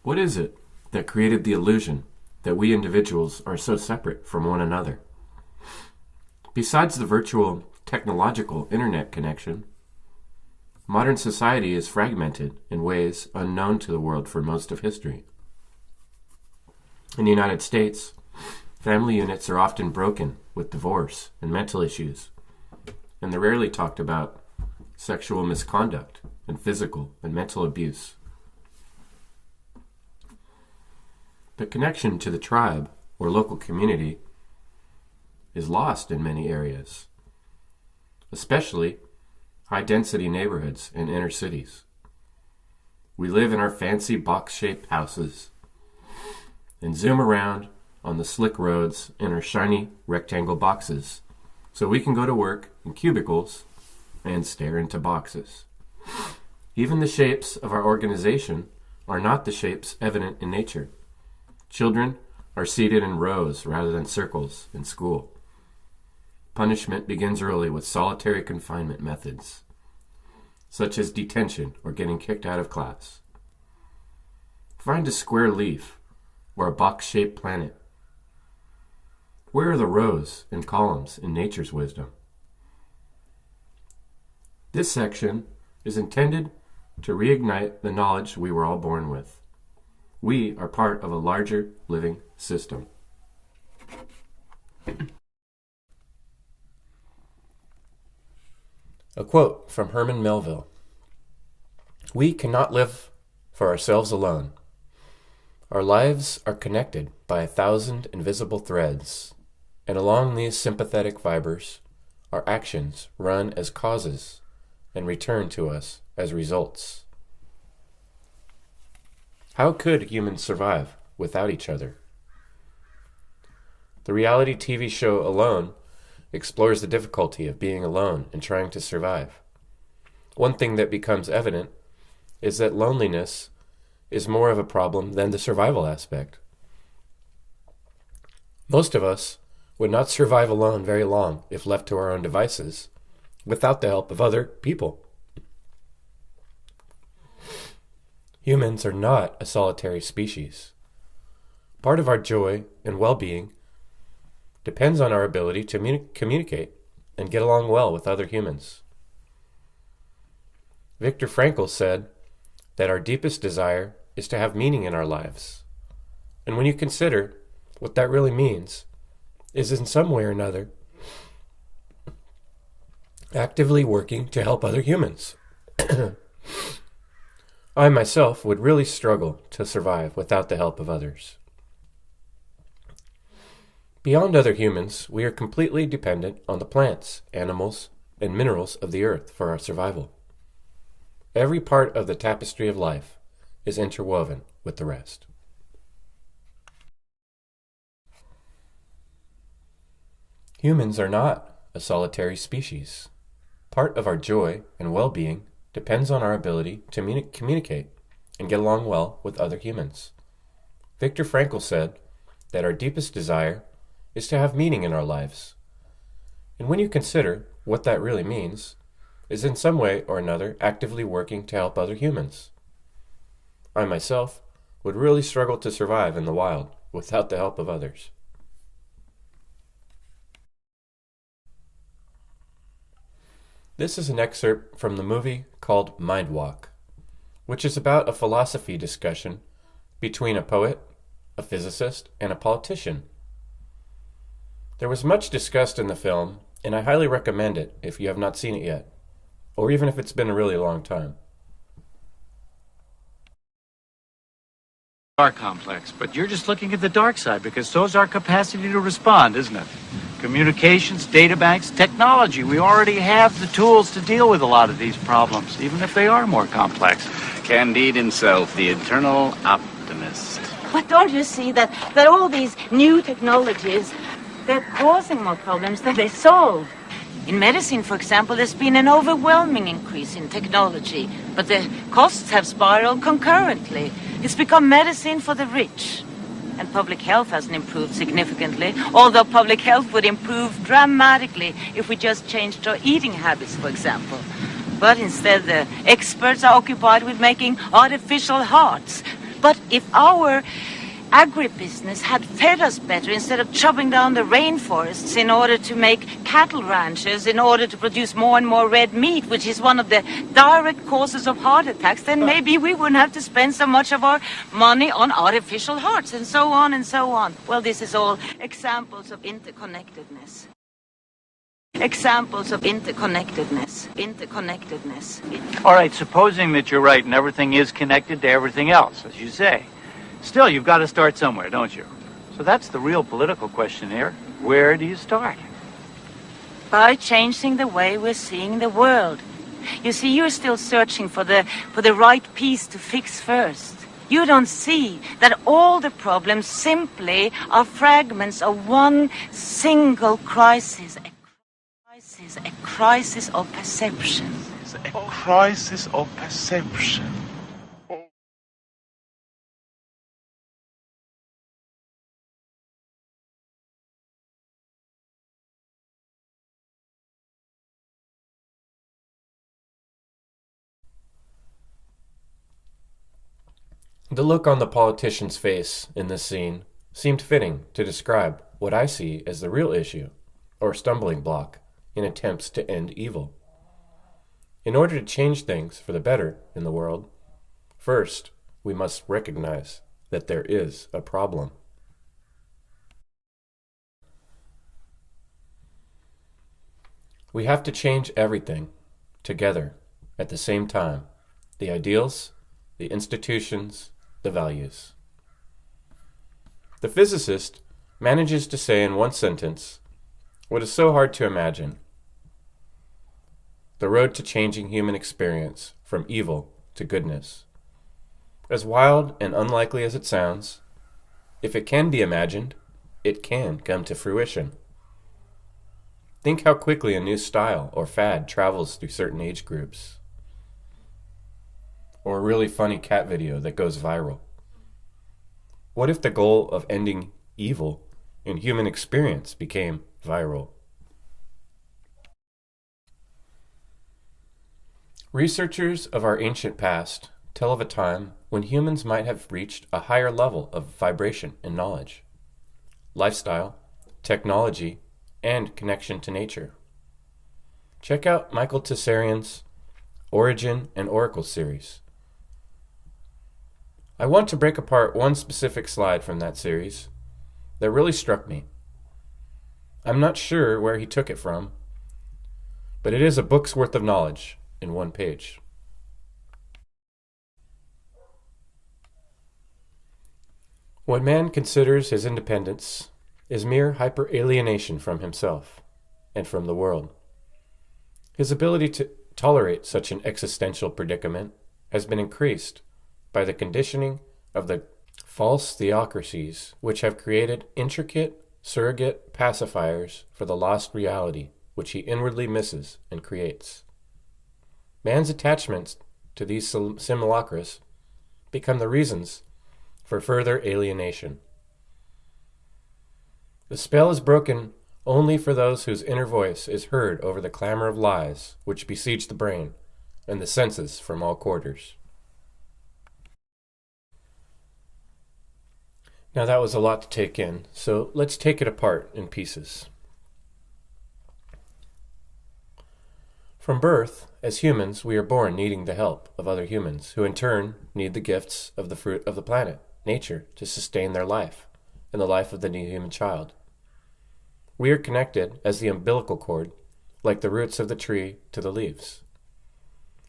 What is it that created the illusion that we individuals are so separate from one another? Besides the virtual technological internet connection, modern society is fragmented in ways unknown to the world for most of history. In the United States, family units are often broken with divorce and mental issues, and the rarely talked about sexual misconduct and physical and mental abuse. The connection to the tribe or local community is lost in many areas, especially high-density neighborhoods and inner cities. We live in our fancy box-shaped houses and zoom around on the slick roads in our shiny rectangle boxes so we can go to work in cubicles and stare into boxes. Even the shapes of our organization are not the shapes evident in nature. Children are seated in rows rather than circles in school. Punishment begins early with solitary confinement methods, such as detention or getting kicked out of class. Find a square leaf or a box-shaped planet. Where are the rows and columns in nature's wisdom? This section is intended to reignite the knowledge we were all born with. We are part of a larger living system. A quote from Herman Melville. "We cannot live for ourselves alone. Our lives are connected by 1,000 invisible threads, and along these sympathetic fibers, our actions run as causes and return to us as results." How could humans survive without each other? The reality TV show Alone explores the difficulty of being alone and trying to survive. One thing that becomes evident is that loneliness is more of a problem than the survival aspect. Most of us would not survive alone very long if left to our own devices, without the help of other people. Humans are not a solitary species. Part of our joy and well-being depends on our ability to communicate and get along well with other humans. Viktor Frankl said that our deepest desire is to have meaning in our lives. And when you consider what that really means, is in some way or another actively working to help other humans. I myself would really struggle to survive without the help of others. Beyond other humans, we are completely dependent on the plants, animals, and minerals of the earth for our survival. Every part of the tapestry of life is interwoven with the rest. Humans are not a solitary species. Part of our joy and well-being depends on our ability to communicate and get along well with other humans. Viktor Frankl said that our deepest desire is to have meaning in our lives. And when you consider what that really means, is in some way or another actively working to help other humans. I myself would really struggle to survive in the wild without the help of others. This is an excerpt from the movie called Mind Walk, which is about a philosophy discussion between a poet, a physicist, and a politician. There was much discussed in the film, and I highly recommend it if you have not seen it yet, or even if it's been a really long time. Are complex, but you're just looking at the dark side because so's our capacity to respond, isn't it? Communications, data banks, technology. We already have the tools to deal with a lot of these problems, even if they are more complex. Candide himself, the eternal optimist. But don't you see that all these new technologies, they're causing more problems than they solve? In medicine, for example, there's been an overwhelming increase in technology, but the costs have spiraled concurrently. It's become medicine for the rich. And public health hasn't improved significantly, although public health would improve dramatically if we just changed our eating habits, for example. But instead, the experts are occupied with making artificial hearts, But if our agribusiness had fed us better instead of chopping down the rainforests in order to make cattle ranches, in order to produce more and more red meat, which is one of the direct causes of heart attacks, then maybe we wouldn't have to spend so much of our money on artificial hearts, and so on and so on. Well, this is all examples of interconnectedness. Examples of interconnectedness. Interconnectedness. All right, supposing that you're right and everything is connected to everything else, as you say. Still, you've got to start somewhere, don't you? So that's the real political question here. Where do you start? By changing the way we're seeing the world. You see, you're still searching for the right piece to fix first. You don't see that all the problems simply are fragments of one single crisis. A crisis of perception. A crisis of perception. The look on the politician's face in this scene seemed fitting to describe what I see as the real issue, or stumbling block, in attempts to end evil. In order to change things for the better in the world, first, we must recognize that there is a problem. We have to change everything, together, at the same time, the ideals, the institutions, the values. The physicist manages to say in one sentence what is so hard to imagine: the road to changing human experience from evil to goodness. As wild and unlikely as it sounds, if it can be imagined, it can come to fruition. Think how quickly a new style or fad travels through certain age groups. Or a really funny cat video that goes viral. What if the goal of ending evil in human experience became viral? Researchers of our ancient past tell of a time when humans might have reached a higher level of vibration and knowledge, lifestyle, technology, and connection to nature. Check out Michael Tessarian's Origin and Oracle series. I want to break apart one specific slide from that series that really struck me. I'm not sure where he took it from, but it is a book's worth of knowledge in one page. What man considers his independence is mere hyper-alienation from himself and from the world. His ability to tolerate such an existential predicament has been increased by the conditioning of the false theocracies which have created intricate surrogate pacifiers for the lost reality which he inwardly misses and creates. Man's attachments to these simulacras become the reasons for further alienation. The spell is broken only for those whose inner voice is heard over the clamor of lies which besiege the brain and the senses from all quarters. Now that was a lot to take in, so let's take it apart in pieces. From birth, as humans, we are born needing the help of other humans, who in turn need the gifts of the fruit of the planet, nature, to sustain their life and the life of the new human child. We are connected as the umbilical cord, like the roots of the tree to the leaves.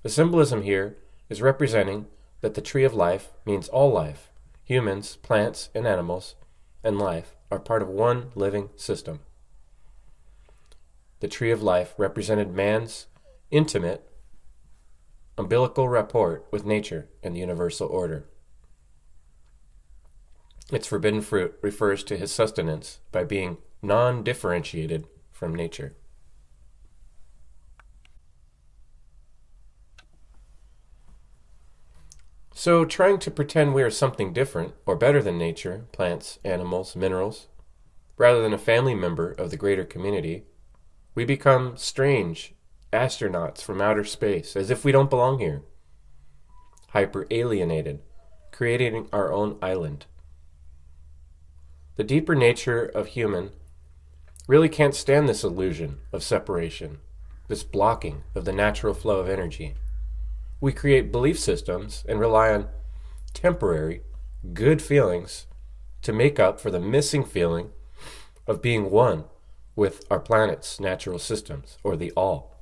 The symbolism here is representing that the tree of life means all life. Humans, plants, and animals, and life are part of one living system. The tree of life represented man's intimate, umbilical rapport with nature and the universal order. Its forbidden fruit refers to his sustenance by being non-differentiated from nature. So, trying to pretend we are something different or better than nature, plants, animals, minerals, rather than a family member of the greater community, we become strange astronauts from outer space, as if we don't belong here. Hyper-alienated, creating our own island. The deeper nature of human really can't stand this illusion of separation, this blocking of the natural flow of energy. We create belief systems and rely on temporary, good feelings to make up for the missing feeling of being one with our planet's natural systems, or the all.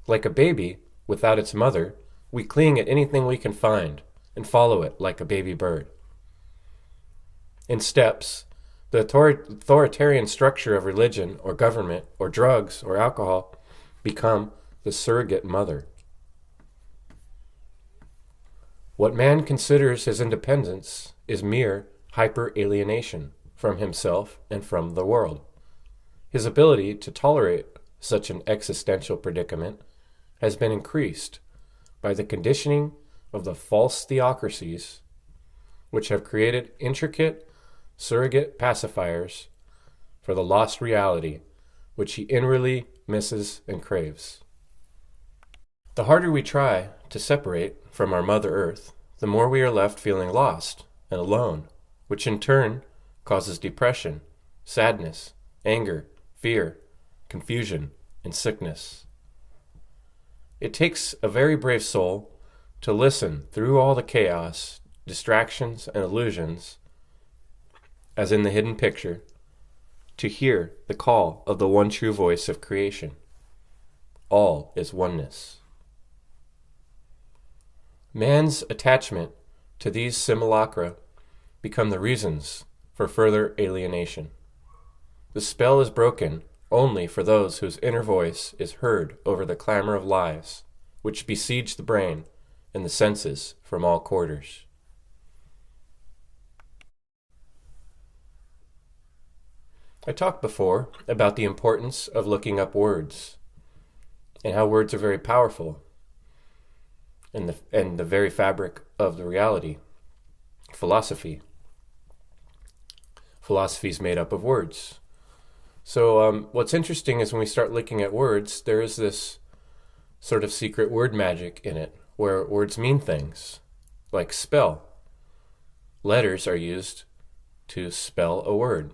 Like a baby without its mother, we cling at anything we can find and follow it like a baby bird. In steps, the authoritarian structure of religion or government or drugs or alcohol become the surrogate mother. What man considers his independence is mere hyper-alienation from himself and from the world. His ability to tolerate such an existential predicament has been increased by the conditioning of the false theocracies which have created intricate surrogate pacifiers for the lost reality which he inwardly misses and craves. The harder we try to separate from our Mother Earth, the more we are left feeling lost and alone, which in turn causes depression, sadness, anger, fear, confusion, and sickness. It takes a very brave soul to listen through all the chaos, distractions, and illusions, as in the hidden picture, to hear the call of the one true voice of creation. All is oneness. Man's attachment to these simulacra become the reasons for further alienation. The spell is broken only for those whose inner voice is heard over the clamor of lies, which besiege the brain and the senses from all quarters. I talked before about the importance of looking up words and how words are very powerful and the very fabric of the reality. Philosophy is made up of words. So what's interesting is when we start looking at words, there is this sort of secret word magic in it, where words mean things, like spell. Letters are used to spell a word.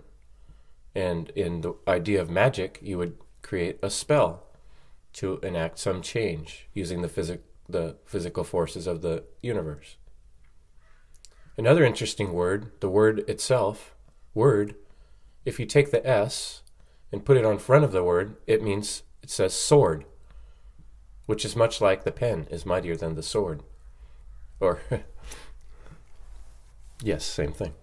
And in the idea of magic, you would create a spell to enact some change using the physical forces of the universe. Another interesting word, the word itself, word, if you take the S and put it on front of the word, it says sword, which is much like the pen is mightier than the sword. Or, yes, same thing.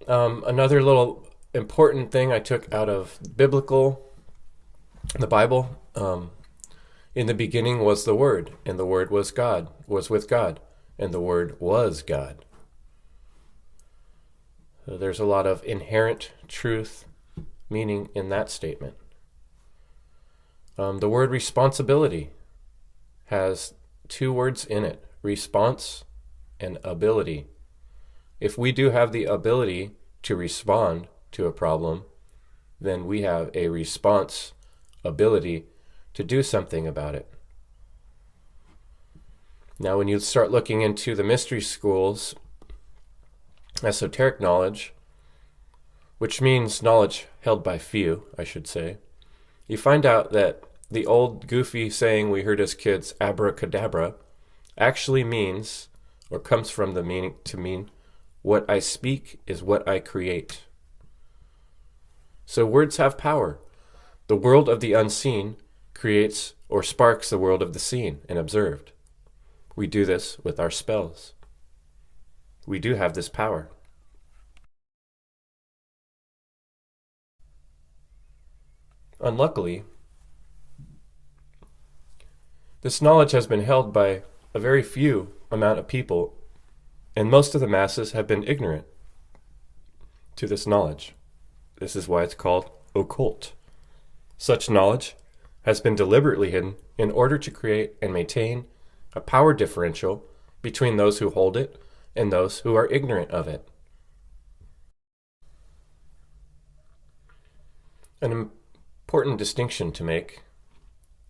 Another little important thing I took out of the Bible, in the beginning was the Word, and the Word was God, was with God, and the Word was God. So there's a lot of inherent truth meaning in that statement. The word responsibility has two words in it, response and ability. If we do have the ability to respond to a problem, then we have a response ability to do something about it. Now, when you start looking into the mystery schools, esoteric knowledge, which means knowledge held by few, I should say, you find out that the old goofy saying we heard as kids, abracadabra, actually means, or comes from the meaning to mean, what I speak is what I create. So words have power. The world of the unseen creates or sparks the world of the seen and observed. We do this with our spells. We do have this power. Unluckily, this knowledge has been held by a very few amount of people, and most of the masses have been ignorant to this knowledge. This is why it's called occult. Such knowledge has been deliberately hidden in order to create and maintain a power differential between those who hold it and those who are ignorant of it. An important distinction to make.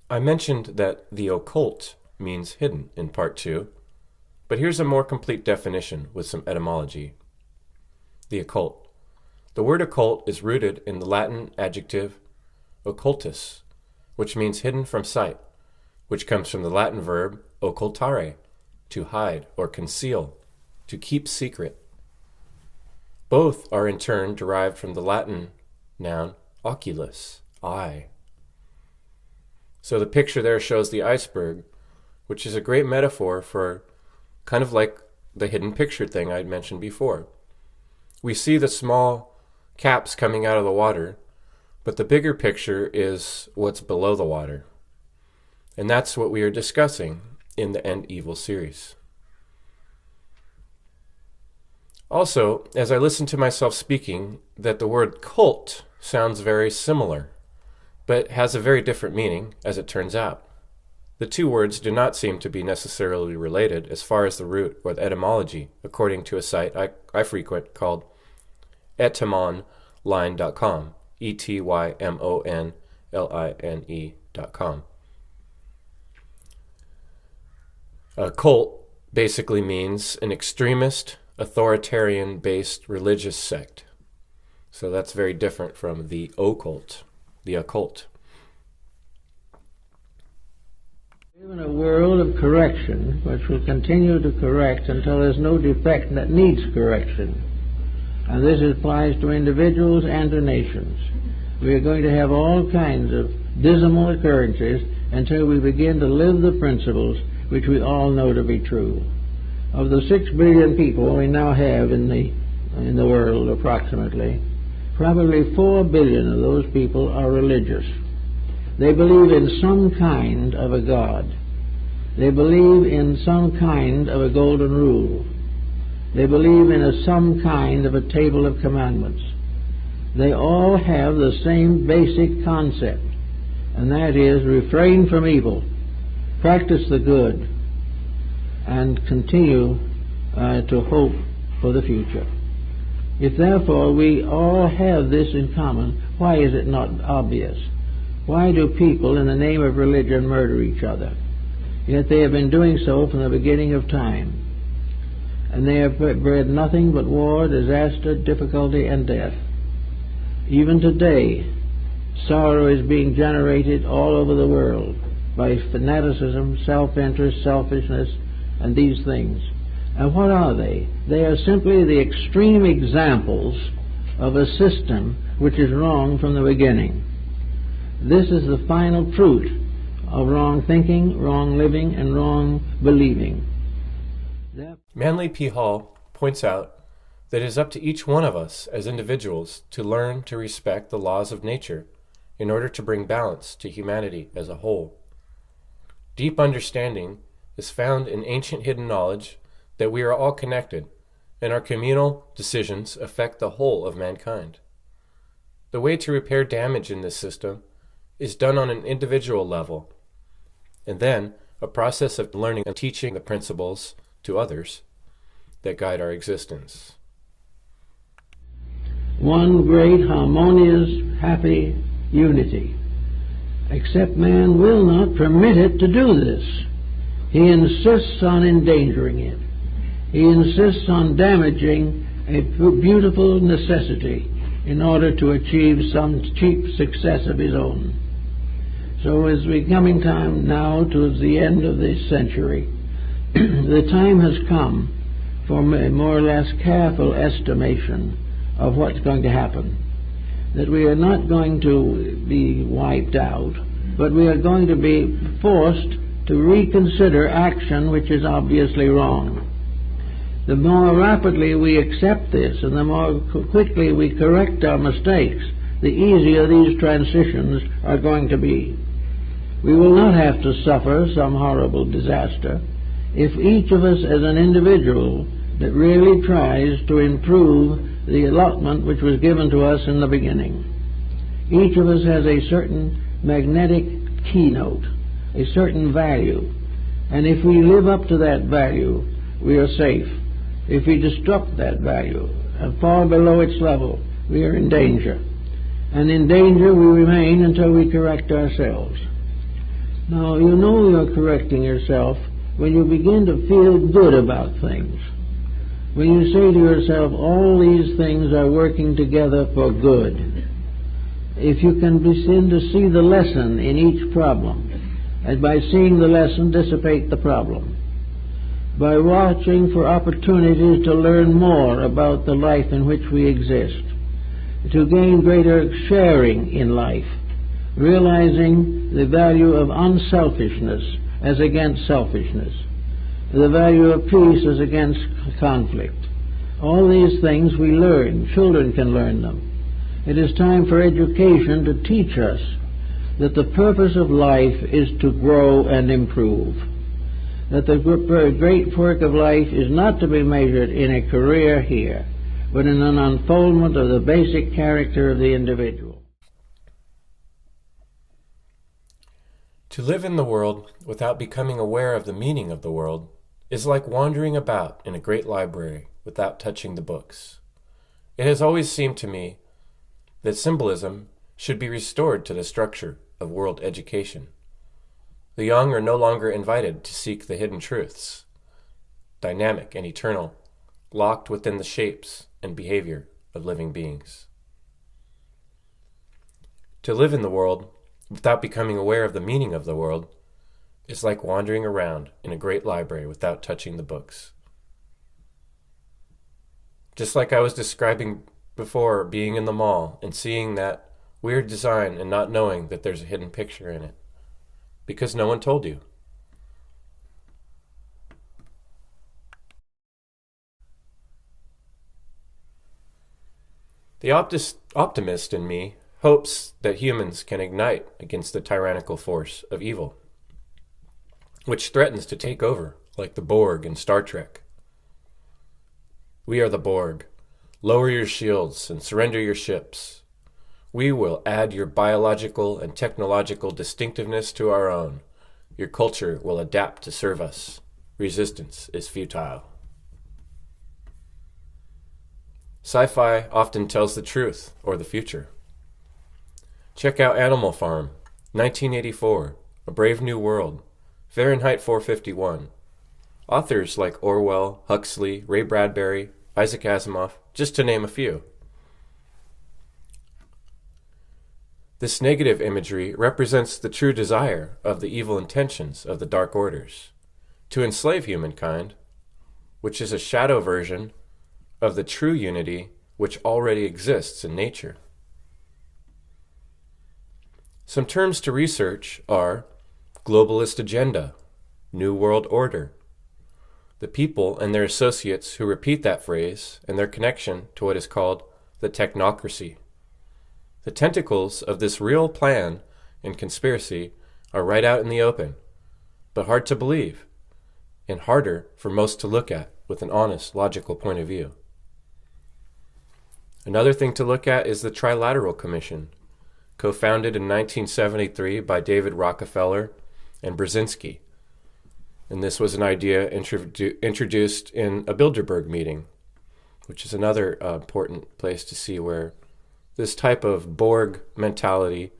I mentioned that the occult means hidden in part 2, But here's a more complete definition with some etymology. The occult. The word occult is rooted in the Latin adjective occultus, which means hidden from sight, which comes from the Latin verb occultare, to hide or conceal, to keep secret. Both are in turn derived from the Latin noun oculus, eye. So the picture there shows the iceberg, which is a great metaphor for kind of like the hidden picture thing I'd mentioned before. We see the small caps coming out of the water, but the bigger picture is what's below the water. And that's what we are discussing in the End Evil series. Also, as I listen to myself speaking, that the word cult sounds very similar, but has a very different meaning, as it turns out. The two words do not seem to be necessarily related as far as the root or the etymology, according to a site I frequent called etymonline.com, etymonline.com. A cult basically means an extremist, authoritarian-based religious sect. So that's very different from the occult, the occult. We live in a world of correction, which will continue to correct until there's no defect that needs correction. And this applies to individuals and to nations. We are going to have all kinds of dismal occurrences until we begin to live the principles which we all know to be true. Of the 6 billion people we now have in the world, approximately, probably 4 billion of those people are religious. They believe in some kind of a God. They believe in some kind of a golden rule. They believe in some kind of a table of commandments. They all have the same basic concept, and that is refrain from evil, practice the good, and continue to hope for the future. If therefore we all have this in common, why is it not obvious? Why do people in the name of religion murder each other? Yet they have been doing so from the beginning of time. And they have bred nothing but war, disaster, difficulty, and death. Even today, sorrow is being generated all over the world by fanaticism, self-interest, selfishness, and these things. And what are they? They are simply the extreme examples of a system which is wrong from the beginning. This is the final fruit of wrong thinking, wrong living, and wrong believing. Manly P. Hall points out that it is up to each one of us as individuals to learn to respect the laws of nature in order to bring balance to humanity as a whole. Deep understanding is found in ancient hidden knowledge that we are all connected, and our communal decisions affect the whole of mankind. The way to repair damage in this system is done on an individual level, and then a process of learning and teaching the principles to others that guide our existence. One great, harmonious, happy unity. Except man will not permit it to do this. He insists on endangering it. He insists on damaging a beautiful necessity in order to achieve some cheap success of his own. So as we're coming time now towards the end of this century, the time has come for a more or less careful estimation of what's going to happen. That we are not going to be wiped out, but we are going to be forced to reconsider action which is obviously wrong. The more rapidly we accept this and the more quickly we correct our mistakes, the easier these transitions are going to be. We will not have to suffer some horrible disaster if each of us as an individual that really tries to improve the allotment which was given to us in the beginning. Each of us has a certain magnetic keynote, a certain value, and if we live up to that value, we are safe. If we disrupt that value and fall below its level, we are in danger. And in danger we remain until we correct ourselves. Now, you know you're correcting yourself when you begin to feel good about things, when you say to yourself, all these things are working together for good, if you can begin to see the lesson in each problem, and by seeing the lesson dissipate the problem, by watching for opportunities to learn more about the life in which we exist, to gain greater sharing in life, realizing the value of unselfishness as against selfishness, the value of peace as against conflict. All these things we learn. Children can learn them. It is time for education to teach us that the purpose of life is to grow and improve, that the great work of life is not to be measured in a career here, but in an unfoldment of the basic character of the individual. To live in the world without becoming aware of the meaning of the world is like wandering about in a great library without touching the books. It has always seemed to me that symbolism should be restored to the structure of world education. The young are no longer invited to seek the hidden truths, dynamic and eternal, locked within the shapes and behavior of living beings. To live in the world without becoming aware of the meaning of the world is like wandering around in a great library without touching the books. Just like I was describing before, being in the mall and seeing that weird design and not knowing that there's a hidden picture in it, because no one told you. The optimist in me hopes that humans can ignite against the tyrannical force of evil, which threatens to take over, like the Borg in Star Trek. We are the Borg. Lower your shields and surrender your ships. We will add your biological and technological distinctiveness to our own. Your culture will adapt to serve us. Resistance is futile. Sci-fi often tells the truth or the future. Check out Animal Farm, 1984, A Brave New World, Fahrenheit 451. Authors like Orwell, Huxley, Ray Bradbury, Isaac Asimov, just to name a few. This negative imagery represents the true desire of the evil intentions of the Dark Orders to enslave humankind, which is a shadow version of the true unity which already exists in nature. Some terms to research are globalist agenda, New World Order, the people and their associates who repeat that phrase and their connection to what is called the technocracy. The tentacles of this real plan and conspiracy are right out in the open, but hard to believe, and harder for most to look at with an honest, logical point of view. Another thing to look at is the Trilateral Commission, co-founded in 1973 by David Rockefeller and Brzezinski. And this was an idea introduced in a Bilderberg meeting, which is another important place to see where this type of Borg mentality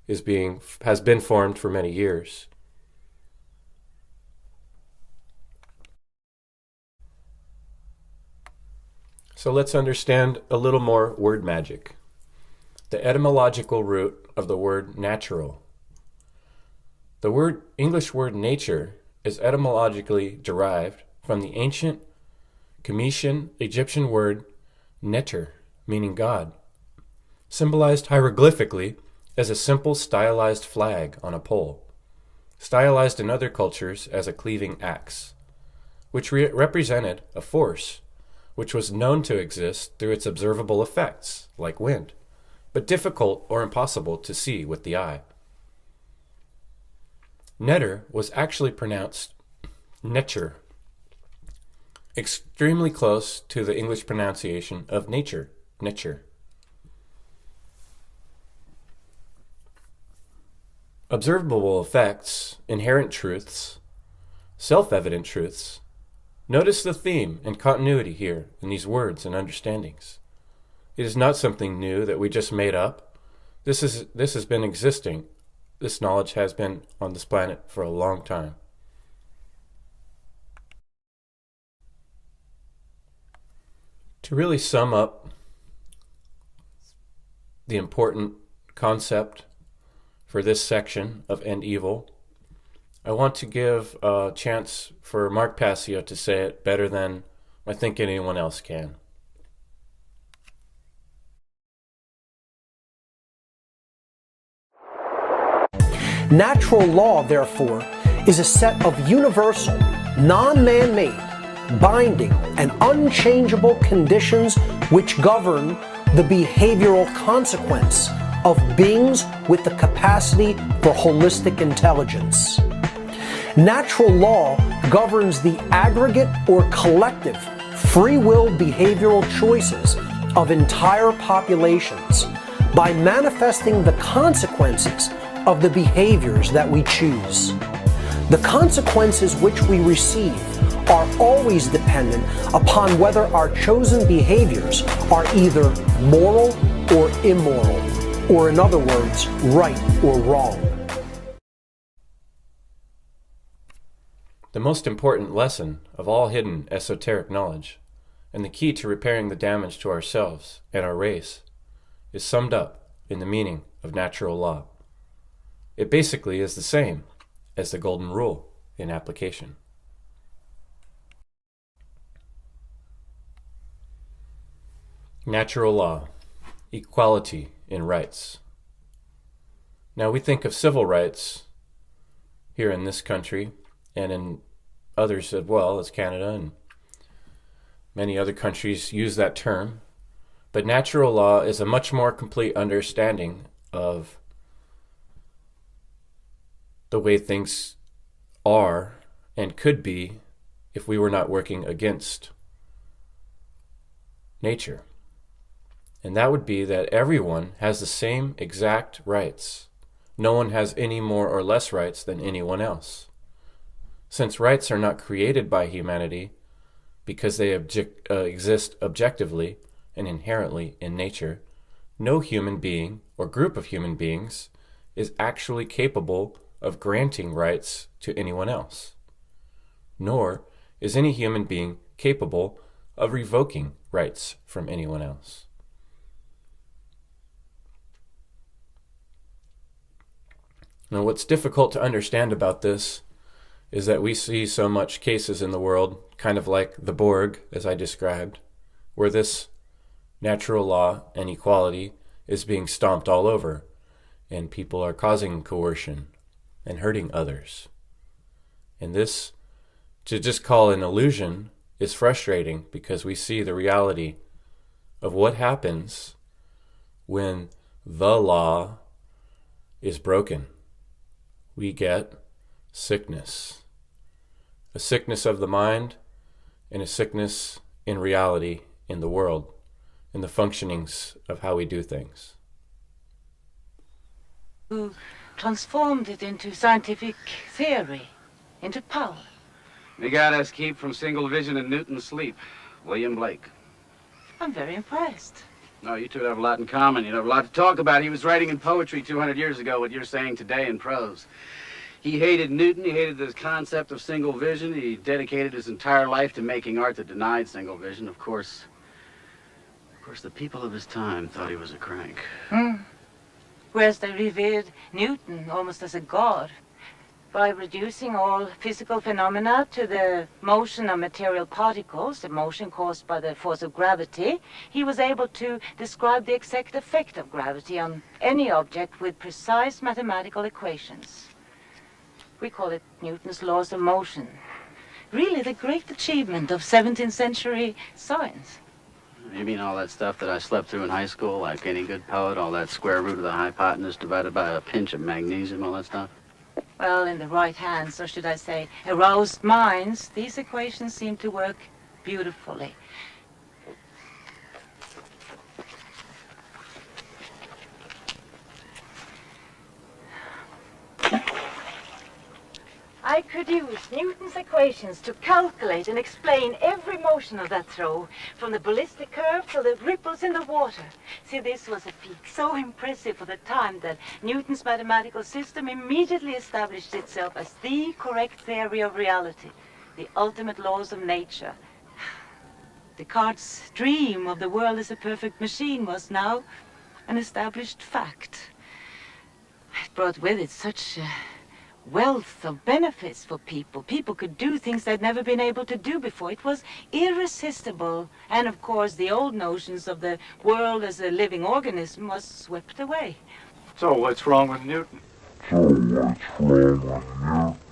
has been formed for many years. So let's understand a little more word magic. The etymological root of the word natural. The English word nature is etymologically derived from the ancient Comitian Egyptian word neter, meaning God, symbolized hieroglyphically as a simple stylized flag on a pole, stylized in other cultures as a cleaving axe, which represented a force which was known to exist through its observable effects, like wind, but difficult or impossible to see with the eye. Neter was actually pronounced netcher, extremely close to the English pronunciation of nature, netcher. Observable effects, inherent truths, self-evident truths. Notice the theme and continuity here in these words and understandings. It is not something new that we just made up. This has been existing. This knowledge has been on this planet for a long time. To really sum up the important concept for this section of End Evil, I want to give a chance for Mark Passio to say it better than I think anyone else can. Natural law, therefore, is a set of universal, non-man-made, binding, and unchangeable conditions which govern the behavioral consequence of beings with the capacity for holistic intelligence. Natural law governs the aggregate or collective free will behavioral choices of entire populations by manifesting the consequences of the behaviors that we choose. The consequences which we receive are always dependent upon whether our chosen behaviors are either moral or immoral, or in other words, right or wrong. The most important lesson of all hidden esoteric knowledge, and the key to repairing the damage to ourselves and our race, is summed up in the meaning of natural law. It basically is the same as the golden rule in application. Natural law, equality in rights. Now we think of civil rights here in this country and in others as well, as Canada and many other countries use that term, but natural law is a much more complete understanding of the way things are and could be if we were not working against nature. And that would be that everyone has the same exact rights. No one has any more or less rights than anyone else. Since rights are not created by humanity because they exist objectively and inherently in nature, no human being or group of human beings is actually capable of granting rights to anyone else. Nor is any human being capable of revoking rights from anyone else. Now, what's difficult to understand about this is that we see so much cases in the world, kind of like the Borg, as I described, where this natural law and equality is being stomped all over, and people are causing coercion and hurting others. And this, to just call an illusion, is frustrating because we see the reality of what happens when the law is broken. We get sickness. A sickness of the mind and a sickness in reality in the world, in the functionings of how we do things. Who transformed it into scientific theory, into power. He got us keep from single vision and Newton's sleep. William Blake. I'm very impressed. No, you two have a lot in common. You have a lot to talk about. He was writing in poetry 200 years ago what you're saying today in prose. He hated Newton. He hated the concept of single vision. He dedicated his entire life to making art that denied single vision. Of course, the people of his time thought he was a crank. Whereas they revered Newton almost as a god. By reducing all physical phenomena to the motion of material particles, the motion caused by the force of gravity, he was able to describe the exact effect of gravity on any object with precise mathematical equations. We call it Newton's laws of motion. Really the great achievement of 17th century science. You mean all that stuff that I slept through in high school, like any good poet, all that square root of the hypotenuse divided by a pinch of magnesium, all that stuff? Well, in the right hands, or should I say, aroused minds, these equations seem to work beautifully. I could use Newton's equations to calculate and explain every motion of that throw, from the ballistic curve to the ripples in the water. See, this was a feat so impressive for the time that Newton's mathematical system immediately established itself as the correct theory of reality, the ultimate laws of nature. Descartes' dream of the world as a perfect machine was now an established fact. It brought with it such a wealth of benefits for people. People could do things they'd never been able to do before. It was irresistible. And of course, the old notions of the world as a living organism was swept away. So what's wrong with Newton? So what's wrong with Newton?